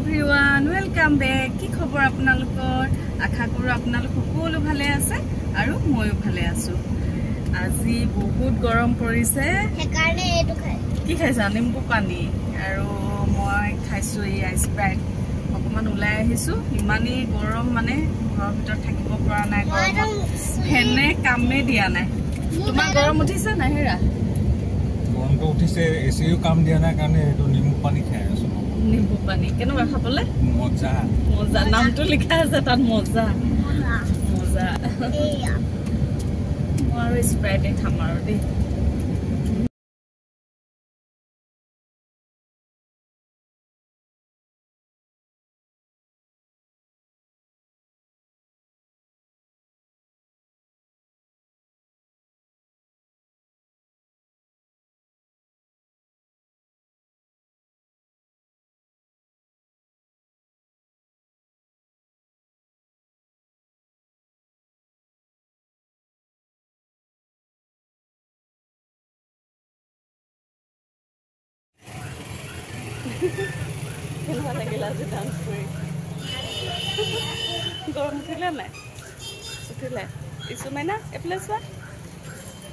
everyone, welcome back. কি খবৰ আপোনালোকৰ? আশা কৰো আপোনালোক সকলো ভালে আছে আৰু ময়ো ভালে আছো। আজি বহুত গৰম পৰিছে। সেইকাৰণে এটো খাই। কি খাইছা? নিম্বু পানী আৰু মই খাইছো এই স্প্ৰাইট। অকমান ওলাই আহিছো। ইমানেই গৰম মানে ঘৰৰ ভিতৰত থাকিব পৰা নাই গৰম। ফেনে কামে দিয়া নাই। তোমাৰ গৰম উঠিছে না হেৰা? গৰমটো উঠিছে, এচিও কাম দিয়া নাই কাৰণে এটো নিম্বু পানী খাই আছো। নিম্বু পানী কেনেকুৱা খাবলে? মজা মজা নামটো লিখা আছে তাত মজা মজা এয়া মই আৰু স্প্ৰাইটে খাম আৰু দেই। কেনেকুৱা লাগিলে আজি ডান্স কৰি? গৰম উঠিলে নাই? উঠিলে? ইছু মাইনা এফালে চোৱা।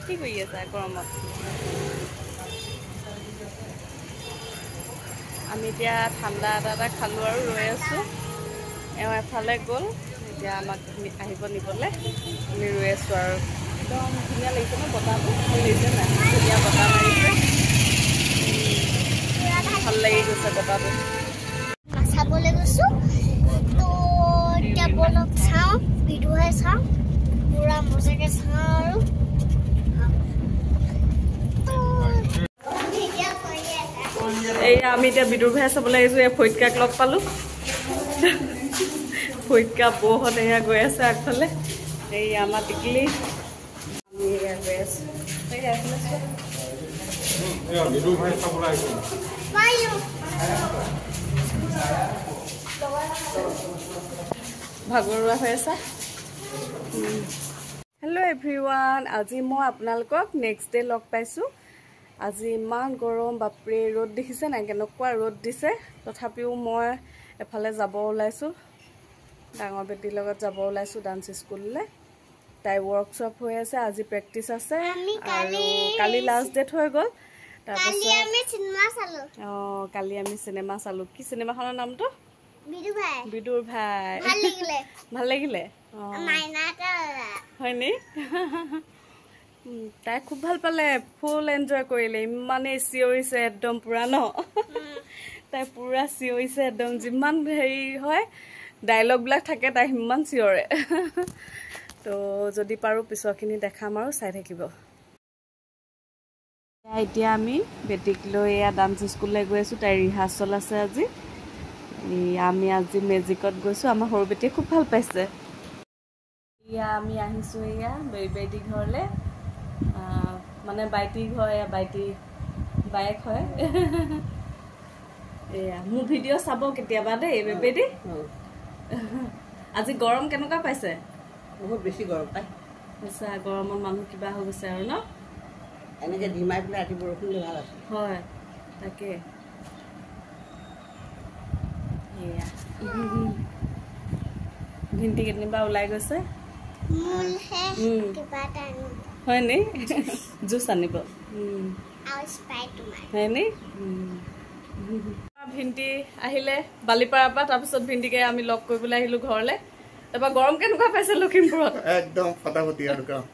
কি কৰি আছা গৰমত? আমি এতিয়া ঠাণ্ডা এটা খালোঁ আৰু ৰৈ আছোঁ। এওঁ এফালে গ'ল, এতিয়া আমাক আহিব নিবলৈ। আমি ৰৈ আছোঁ আৰু একদম ধুনীয়া লাগিছে ন বতাহটো? ভাল লাগিছে নাই? ধুনীয়া বতাহ মাৰিছে, ভাল লাগি গৈছে বতাহটো। চাবলৈ গৈছো তো এতিয়া বলক চাওঁ, ভিডিঅ'হে চাওঁ, পুৰা মজাকে চাওঁ আৰু এয়া আমি এতিয়া বিদুৰ ভাই চাবলৈ আহিছোঁ। এয়া ফৈটকাক লগ পালোঁ। ফৈটকা বৌহঁত এয়া গৈ আছে আগফালে। এই আমাৰ টিকলি আমি এয়া গৈ আছোঁ। ভাগৰুৱা হৈ আছে। হেল্ল' এভৰিৱান, আজি মই আপোনালোকক নেক্সট ডে লগ পাইছোঁ। আজি ইমান গৰম, বাপৰে ৰ'দ দেখিছে নাই কেনেকুৱা ৰ'দ দিছে। তথাপিও মই এফালে যাব ওলাইছোঁ, ডাঙৰ বেটীৰ লগত যাব ওলাইছোঁ ডান্স স্কুললৈ। তাই ৱৰ্কশ্বপ হৈ আছে, আজি প্ৰেক্টিচ আছে আৰু কালি লাষ্ট ডেট হৈ গ'ল। তাৰপিছত অঁ কালি আমি চিনেমা চালোঁ। কি চিনেমাখনৰ নামটো? বিদুৰ ভাই। ভাল লাগিলে? হয়নি? তাই খুব ভাল পালে, ফুল এনজয় কৰিলে। ইমানেই চিঞৰিছে একদম পুৰা ন? তাই পুৰা চিঞৰিছে একদম। যিমান হেৰি হয় ডাইলগবিলাক থাকে তাই সিমান চিঞৰে। তো যদি পাৰোঁ পিছৰখিনি দেখাম আৰু চাই থাকিব। এতিয়া আমি বেটীক লৈ এয়া ডান্স স্কুললৈ গৈ আছোঁ। তাইৰ ৰিহাৰ্চল আছে আজি। আমি আজি মেজিকত গৈছোঁ। আমাৰ সৰু বেটীয়ে খুব ভাল পাইছে। এয়া আমি আহিছোঁ এয়া বেটী ঘৰলৈ, মানে বাইটিৰ ঘৰ। এয়া বাইটি বাইক হয়। এয়া মোৰ ভিডিঅ' চাব কেতিয়াবা দেই বেটী। আজি গৰম কেনেকুৱা পাইছে? বহুত বেছি গৰম পায়। আচ্ছা, গৰমত মানুহ কিবা হৈ গৈছে আৰু ন? এনেকৈ ধিমাই পেলাই ৰাতি বৰষুণ দিলে ভাল আছে। হয় তাকে। এয়া ভিন্তি কেনিবা ওলাই গৈছে। হয়নি? জুচ আনিব হয়নি? ভিন্তি আহিলে বালিপাৰাৰ পৰা। তাৰপিছত ভিন্তিকে আমি লগ কৰিবলৈ আহিলোঁ ঘৰলৈ। তাৰপৰা গৰম কেনেকুৱা পাইছে লখিমপুৰত? একদম ফটাফটি আৰু গৰম।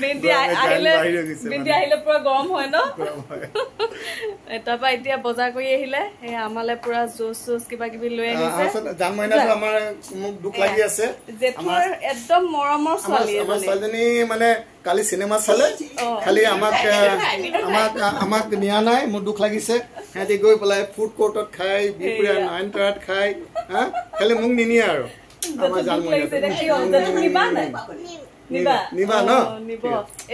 ভিন্তি আহিলে পুৰা গৰম হয় ন? তাৰপৰা এতিয়া বজাৰ কৰি আহিলে, এই আমালে পুৰা জুচ চুচ কিবা কিবি লৈ আহিছে। মোক দুখ লাগি আছে। একদম মৰমৰ ছোৱালী। আমাৰ ছোৱালীজনী মানে কালি চিনেমা চালে, খালি আমাক নিয়া নাই। মোৰ দুখ লাগিছে। সিহঁতি গৈ পেলাই ফুড কোৰ্টত খাই, বিপুৰীয়া নয়নতৰাত খাই, খালি মোক নিনিয়ে আৰু। আমাৰ নিবা ন?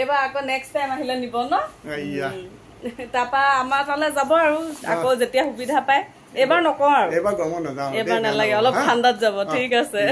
এইবাৰ আকৌ নেক্সট টাইম আহিলে নিব ন? তাৰপা আমাৰ তালৈ যাব আৰু আকৌ যেতিয়া সুবিধা পায়। এইবাৰ নকওঁ আৰু, এইবাৰ গৰমত নাযাওঁ। এইবাৰ নালাগে, অলপ ঠাণ্ডাত যাব। ঠিক আছে।